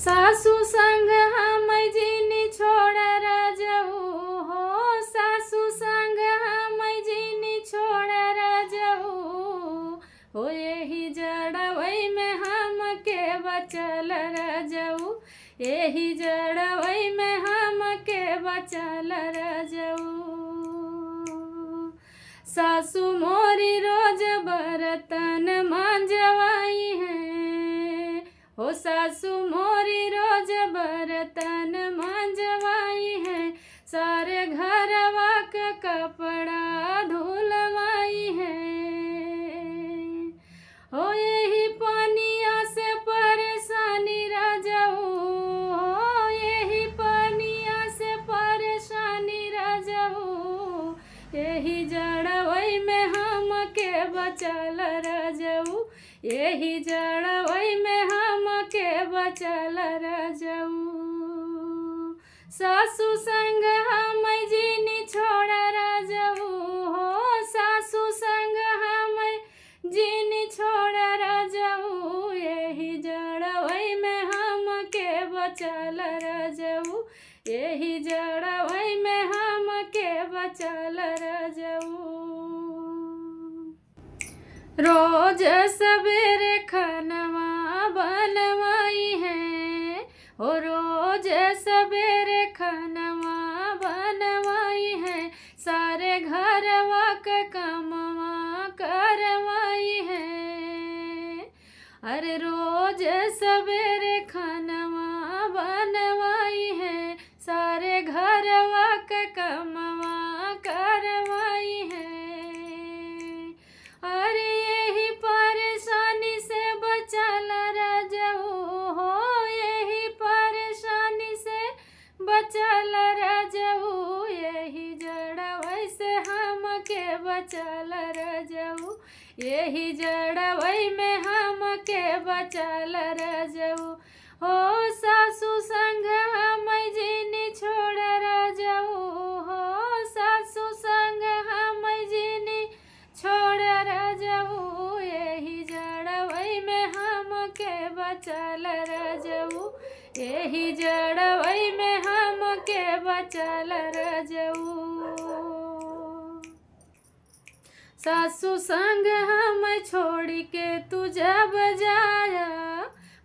सासू संग हम जिनी छोड़ राजऊ हो, सासू संग हम जिनी छोड़ राजऊ हो, यही जड़वई में हम के बचल राजऊ, यही जड़वई में हम के बचल राजऊ। सासू मोरी रोज बर्तन मांजवाई है हो, सासू मोरी रोज बर्तन मांजवाई है, सारे घरवा का कपड़ा धुलवाई है हो, यही पानिया से परेशानी राजऊ हो, यही पानिया से परेशानी राजऊ, यही जड़वई में हम के बचल राजऊ, यही जड़वई में हम के बचल राजऊ। सासू संग हम जिनी छोड़ राजऊ हो, सासू संग हम जिनी छोड़ राजऊ, यही जड़वई में हम के बचल राजऊ, यही जड़वई में हम के बचल राजऊ। रोज सवेरे खनवा बनवाई है हो, रोज सवेरे खनवा बनवाई है, सारे घरवा का कामवा करवाई है, अरे रोज सवेरे खनवा बनवाई है, सारे घरवा का कामवा करवाई है, अरे यही परेशानी से बचल राजऊ हो, यही परेशानी से बचल राजऊ, यही जड़वई से हम के बचल राजऊ, यही जड़वई में हम के बचल राजऊ हो। सासू संग हम जिनी छोड़ राजऊ हो, सासू संग हम जिनी छोड़ राजऊ, यही जड़वई में हम के बचल राजऊ, यही जड़वई में हम के बचल राजऊ। सासू संग हम छोड़ के तू जब जाया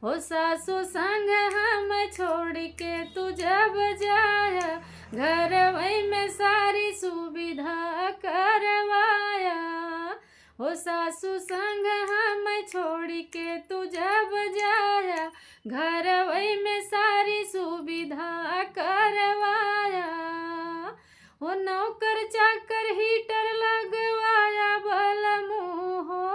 हो, सासू संग हम छोड़ के तू जब जाया, घरवई में सारी सुविधा करवाया हो, सासू संग हम छोड़ के तू जब जाया, घरवई में सारी सुविधा करवाया हो, नौकर चाकर हीटर लगवाया बलमू हो,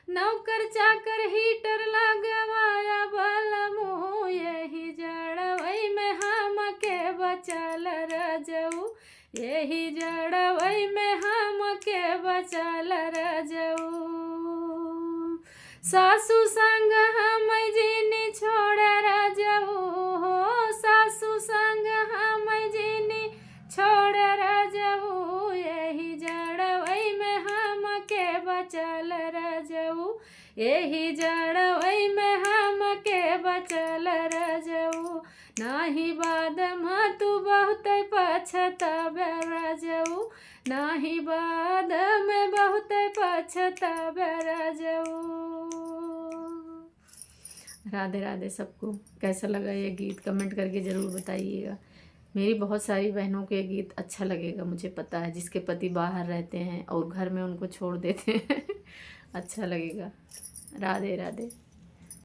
नौकर चाकर हीटर लगवाया बलमू, यही जड़वई में हम के बचल राजऊ, यही जड़वई में हम के बचल राजऊ। सासू संग हम जिनी छोड़ राजऊ हो, सासू संग हम जिनी छोड़ राजऊ, यही जड़वई में हम के बचल राजऊ, यही जड़वई में हम के बचल राजऊ, नाही बाद में तू बहुत पछताब राजऊ, नाही बाद में बहुत पछताब राजऊ। राधे राधे सबको। कैसा लगा ये गीत कमेंट करके ज़रूर बताइएगा। मेरी बहुत सारी बहनों को ये गीत अच्छा लगेगा, मुझे पता है, जिसके पति बाहर रहते हैं और घर में उनको छोड़ देते हैं अच्छा लगेगा। राधे राधे।